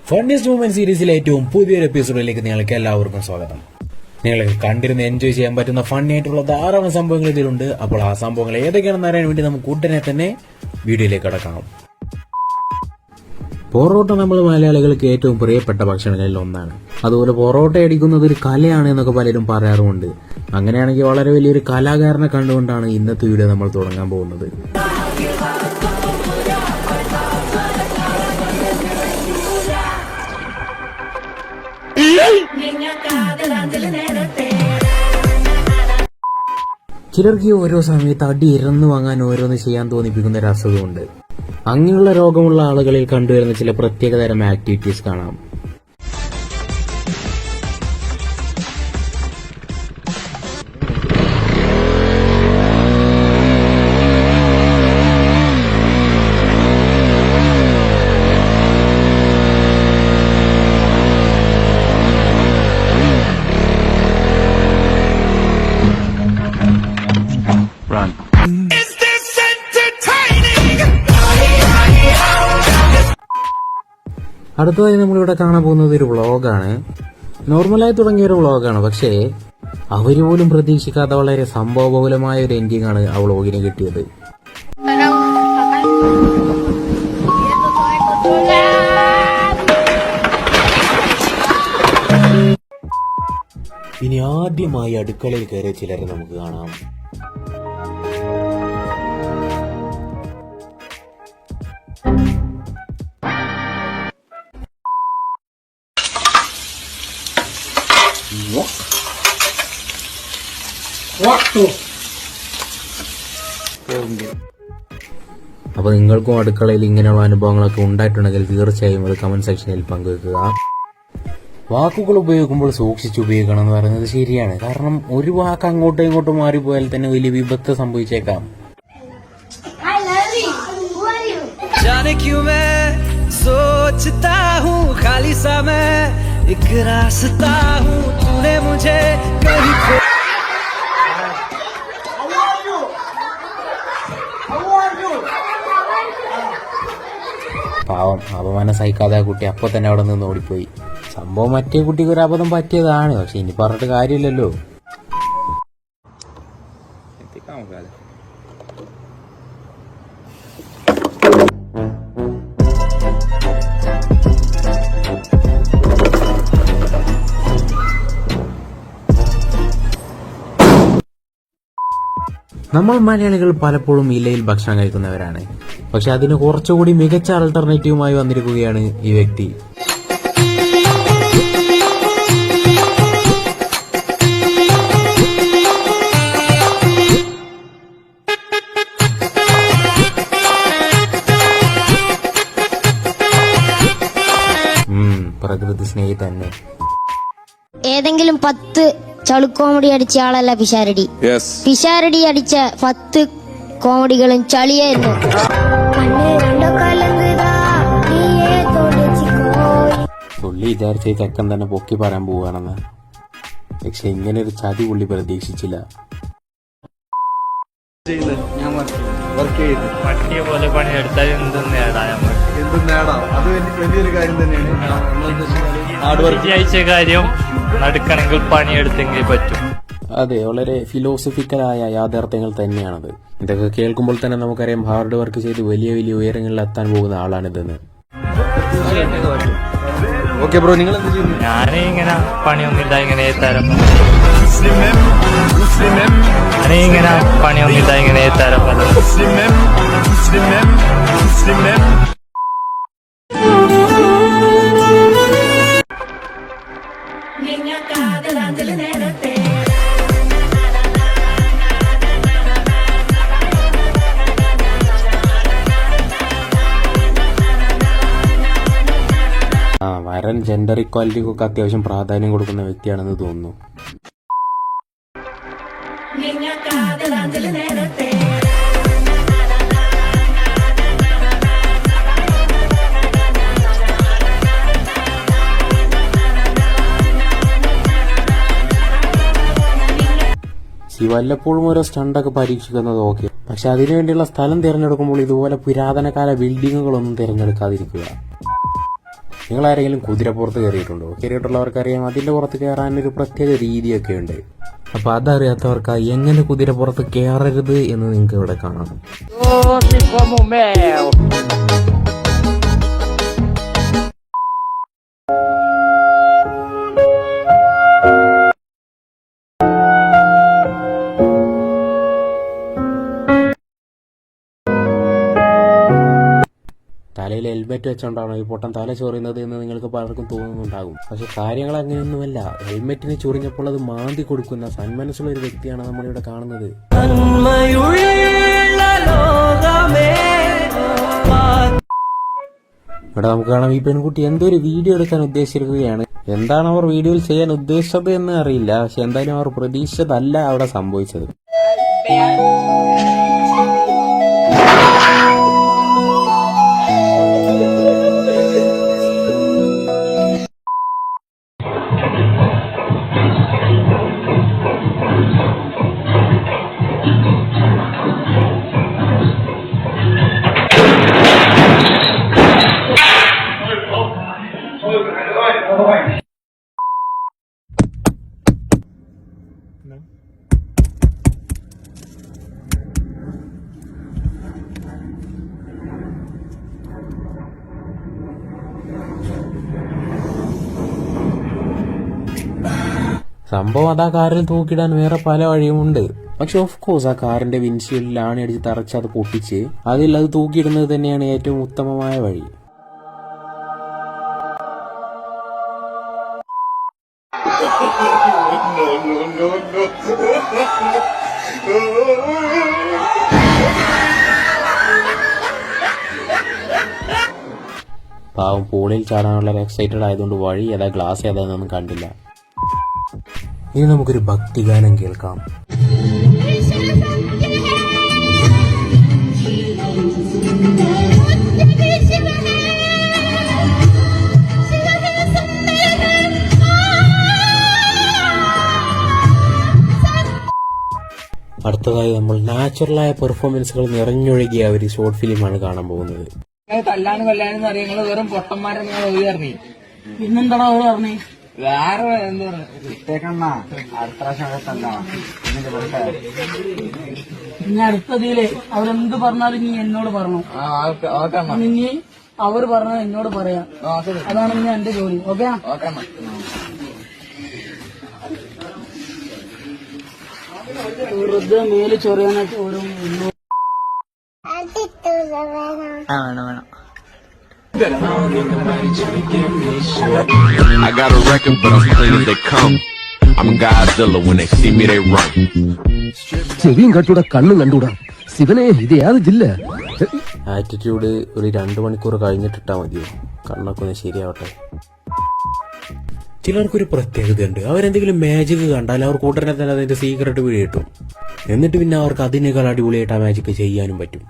Funniest moment സീരീസിലെ ഏറ്റവും പുതിയൊരു എപ്പിസോഡിലേക്ക് നിങ്ങൾക്ക് എല്ലാവർക്കും സ്വാഗതം. നിങ്ങൾക്ക് കണ്ടിരുന്ന് എൻജോയ് ചെയ്യാൻ പറ്റുന്ന ഫണ്ണി ആയിട്ടുള്ള ധാരാളം സംഭവങ്ങൾ ഇതിലുണ്ട്. അപ്പോൾ ആ സംഭവങ്ങൾ ഏതൊക്കെയാണെന്ന് അറിയാൻ വേണ്ടി നമുക്ക് ഉടനെ തന്നെ വീഡിയോയിലേക്ക് കടക്കാം. പൊറോട്ട നമ്മൾ മലയാളികൾക്ക് ഏറ്റവും പ്രിയപ്പെട്ട ഭക്ഷണങ്ങളിൽ ഒന്നാണ്. അതുപോലെ പൊറോട്ട അടിക്കുന്നത് ഒരു കലയാണ് എന്നൊക്കെ പലരും പറയാറുമുണ്ട്. അങ്ങനെയാണെങ്കിൽ വളരെ വലിയൊരു കലാകാരനെ കണ്ടുകൊണ്ടാണ് ഇന്നത്തെ വീഡിയോ നമ്മൾ തുടങ്ങാൻ പോകുന്നത്. ചിലർക്ക് ഓരോ സമയത്ത് അടി ഇറന്നു വാങ്ങാൻ ഓരോന്ന് ചെയ്യാൻ തോന്നിപ്പിക്കുന്ന ഒരു അസുഖമുണ്ട്. അങ്ങനെയുള്ള രോഗമുള്ള ആളുകളിൽ കണ്ടുവരുന്ന ചില പ്രത്യേകതരം ആക്ടിവിറ്റീസ് കാണാം. അടുത്തതായി നമ്മളിവിടെ കാണാൻ പോകുന്നത് ഒരു വ്ളോഗാണ്. നോർമലായി തുടങ്ങിയ ഒരു വ്ളോഗാണ്, പക്ഷേ അവര് പോലും പ്രതീക്ഷിക്കാത്ത വളരെ സംഭവബഹുലമായ ഒരു എൻഡിങ് ആണ് ആ വ്ളോഗിന് കിട്ടിയത്. ഇനി ആദ്യമായി അടുക്കളയിൽ കയറിയ ചിലരെ നമുക്ക് കാണാം. അപ്പൊ നിങ്ങൾക്കും അടുക്കളയിൽ ഇങ്ങനെയുള്ള അനുഭവങ്ങളൊക്കെ ഉണ്ടായിട്ടുണ്ടെങ്കിൽ തീർച്ചയായും അത് കമന്റ് സെക്ഷനിൽ പങ്കുവെക്കുക. വാക്കുകൾ ഉപയോഗിക്കുമ്പോൾ സൂക്ഷിച്ച് ഉപയോഗിക്കണം എന്ന് പറയുന്നത് ശരിയാണ്. കാരണം ഒരു വാക്ക് അങ്ങോട്ടും ഇങ്ങോട്ടും മാറിപ്പോയാൽ തന്നെ വലിയ വിപത്ത് സംഭവിച്ചേക്കാം. പാവം, അപമാനം സഹിക്കാതെ കുട്ടി അപ്പൊ തന്നെ അവിടെ നിന്ന് ഓടിപ്പോയി. സംഭവം മറ്റേ കുട്ടിക്ക് ഒരു അബദ്ധം പറ്റിയതാണ്, പക്ഷെ ഇനി പറഞ്ഞിട്ട് കാര്യമില്ലല്ലോ. നമ്മൾ മലയാളികൾ പലപ്പോഴും ഇലയിൽ ഭക്ഷണം കഴിക്കുന്നവരാണ്. പക്ഷെ അതിന് കുറച്ചുകൂടി മികച്ച ആൾട്ടർനേറ്റീവുമായി വന്നിരിക്കുകയാണ് ഈ വ്യക്തി. പ്രകൃതി സ്നേഹി തന്നെ. ഏതെങ്കിലും 10 ചളുക്കോമഡി അടിച്ച ആളല്ല പിഷാരടി. പിഷാരടി അടിച്ച 10 കോമഡികളും ചളിയായിരുന്നു. പുള്ളി വിചാരിച്ച ചെക്കൻ തന്നെ പൊക്കി പറയാൻ പോവുകയാണെന്ന്. പക്ഷെ ഇങ്ങനെ ഒരു ചതി പുള്ളി പ്രതീക്ഷിച്ചില്ല. പോലെ പണിയെടുത്താൽ എന്തും നേടാം. അത് വലിയൊരു കാര്യം തന്നെയാണ്. അയച്ച കാര്യം നടക്കണമെങ്കിൽ പണിയെടുത്തെങ്കിൽ പറ്റും. അതെ, വളരെ ഫിലോസഫിക്കലായ യാഥാർത്ഥ്യങ്ങൾ തന്നെയാണത്. ഇതൊക്കെ കേൾക്കുമ്പോൾ തന്നെ നമുക്കറിയാം ഹാർഡ് വർക്ക് ചെയ്ത് വലിയ വലിയ ഉയരങ്ങളിൽ എത്താൻ പോകുന്ന ആളാണിതെന്ന്. ഓക്കെ ബ്രോ, നിങ്ങൾ എന്ത് ചെയ്യുന്നു? ഞാനിങ്ങനെ പണിയൊന്നുമില്ല, ഇങ്ങനെ തരം ഞാനിങ്ങനെ പണിയൊന്നുമില്ല, ഇങ്ങനെ തരം വരൻ ജെൻഡർ ഇക്വാലിറ്റിക്കൊക്കെ അത്യാവശ്യം പ്രാധാന്യം കൊടുക്കുന്ന വ്യക്തിയാണെന്ന് തോന്നുന്നു. വല്ലപ്പോഴും ഓരോ സ്റ്റണ്ടൊക്കെ പരീക്ഷിക്കുന്നത് ഓക്കെ, പക്ഷെ അതിനുവേണ്ടിയുള്ള സ്ഥലം തിരഞ്ഞെടുക്കുമ്പോൾ ഇതുപോലെ പുരാതനകാല ബിൽഡിങ്ങുകളൊന്നും തിരഞ്ഞെടുക്കാതിരിക്കുക. നിങ്ങൾ ആരെങ്കിലും കുതിരപ്പുറത്ത് കയറിയിട്ടുണ്ടോ? കയറിയിട്ടുള്ളവർക്കറിയാം അതിന്റെ പുറത്ത് കയറാനൊരു പ്രത്യേക രീതിയൊക്കെ ഉണ്ട്. അപ്പൊ അതറിയാത്തവർക്ക് എങ്ങനെ കുതിരപ്പുറത്ത് കയറരുത് എന്ന് നിങ്ങൾക്ക് ഇവിടെ കാണാം. തലയിൽ ഹെൽമെറ്റ് വെച്ചോണ്ടാണോ ഈ പൊട്ടൻ തല ചൊറിയുന്നത് എന്ന് നിങ്ങൾക്ക് പലർക്കും തോന്നുന്നുണ്ടാകും. പക്ഷെ കാര്യങ്ങൾ അങ്ങനെയൊന്നുമല്ല. ഹെൽമെറ്റിന് ചൊറിഞ്ഞപ്പോൾ അത് മാന്തി കൊടുക്കുന്ന സന്മനസ്സുള്ള ഒരു വ്യക്തിയാണ് നമ്മളിവിടെ കാണുന്നത്. ഇവിടെ നമുക്ക് കാണാം ഈ പെൺകുട്ടി എന്തോ ഒരു വീഡിയോ എടുക്കാൻ ഉദ്ദേശിച്ചിരിക്കുകയാണ്. എന്താണ് അവർ വീഡിയോയിൽ ചെയ്യാൻ ഉദ്ദേശിച്ചത് എന്ന് അറിയില്ല. പക്ഷെ എന്തായാലും അവർ പ്രതീക്ഷിച്ചതല്ല അവിടെ സംഭവിച്ചത്. സംഭവം അതാ കാറിൽ തൂക്കിടാൻ വേറെ പല വഴിയുമുണ്ട്. പക്ഷെ ഓഫ് കോഴ്സ് ആ കാറിന്റെ വിൻഷീൽഡിൽ ആണിയടിച്ച് തറച്ച് അത് പൊട്ടിച്ച് അതിൽ അത് തൂക്കിയിടുന്നത് തന്നെയാണ് ഏറ്റവും ഉത്തമമായ വഴി. പാവം പൂളിൽ ചാടാനുള്ള എക്സൈറ്റഡ് ആയതുകൊണ്ട് വഴി ഏതാ ഗ്ലാസ് ഏതാന്നൊന്നും കണ്ടില്ല. ഇനി നമുക്കൊരു ഭക്തിഗാനം കേൾക്കാം. അടുത്തതായി നമ്മൾ നാച്ചുറലായ പെർഫോമൻസുകൾ നിറഞ്ഞൊഴുകിയ ഒരു ഷോർട്ട് ഫിലിമാണ് കാണാൻ പോകുന്നത്. തല്ലാനും കൊല്ലാനും അറിയാം. നിങ്ങള് വെറും പൊട്ടന്മാരെ നിങ്ങൾ ഒഴിയറിഞ്ഞി. പിന്നെന്താണോ അവര് പറഞ്ഞേ? വേറെ എന്താ ഇനി അടുത്തതില് അവരെന്ത് പറഞ്ഞാലും നീ എന്നോട് പറഞ്ഞു. ഇനി അവര് പറഞ്ഞത് എന്നോട് പറയാം. അതാണ് ഇനി എന്റെ ജോലി. ഓക്കെ വെറുതെ മേല് ചൊറിയാനായിട്ട് ഓരോ വേണം. I got a record, but I'm clean as they come. I'm Godzilla. When they see me, they run. ചെവിയും കട്ടൂടാ കണ്ണും കണ്ടൂടാ. ശിവനെ ഇത് യാത് ജില്ല. ആറ്റിറ്റ്യൂഡ് ഒരു 2 മണിക്കൂർ കഴിഞ്ഞിട്ടിട്ടാ മതിയോ? കണ്ണൊക്കെ ഒന്ന് ശരിയാവട്ടെ. ചിലർക്കൊരു പ്രത്യേകതയുണ്ട്. അവരെന്തെങ്കിലും മാജിക് കണ്ടാൽ അവർക്ക് ഉടനെ തന്നെ അതിന്റെ സീക്രട്ട് വീഡിയോ കിട്ടും. എന്നിട്ട് പിന്നെ അവർക്ക് അതിനേക്കാൾ അടിപൊളിയായിട്ട് ആ മാജിക് ചെയ്യാനും പറ്റും.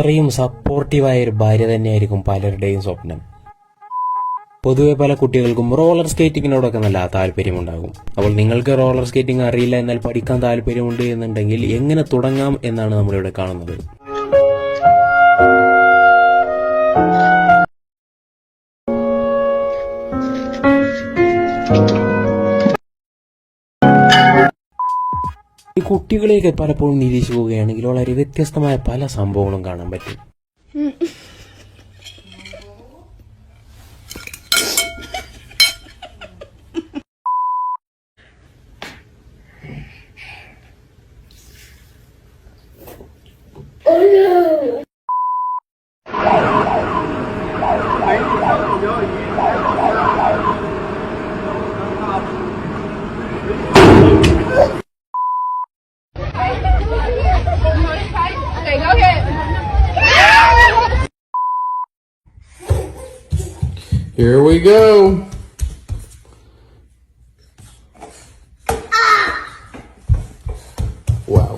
ഇത്രയും സപ്പോർട്ടീവായ ഒരു ഭാര്യ തന്നെയായിരിക്കും പലരുടെയും സ്വപ്നം. പൊതുവെ പല കുട്ടികൾക്കും റോളർ സ്കേറ്റിങ്ങിനോടൊക്കെ നല്ല താല്പര്യമുണ്ടാകും. അപ്പോൾ നിങ്ങൾക്ക് റോളർ സ്കേറ്റിംഗ് അറിയില്ല എന്നാൽ പഠിക്കാൻ താല്പര്യമുണ്ട് എന്നുണ്ടെങ്കിൽ എങ്ങനെ തുടങ്ങാം എന്നാണ് നമ്മളിവിടെ കാണുന്നത്. ഈ കുട്ടികളെയൊക്കെ പലപ്പോഴും നിരീക്ഷിച്ചു പോവുകയാണെങ്കിൽ വളരെ വ്യത്യസ്തമായ പല സംഭവങ്ങളും കാണാൻ പറ്റും. Here we go. Wow.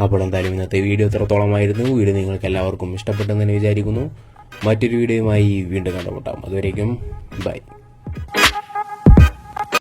അപ്പോൾ എന്തായാലും ഇന്നത്തെ വീഡിയോ ഇത്രത്തോളമായിരുന്നു. വീഡിയോ നിങ്ങൾക്ക് എല്ലാവർക്കും ഇഷ്ടപ്പെട്ടെന്ന് തന്നെ വിചാരിക്കുന്നു. മറ്റൊരു വീഡിയോയുമായി വീണ്ടും കണ്ടുമുട്ടാം. അതുവരേക്കും ബൈ.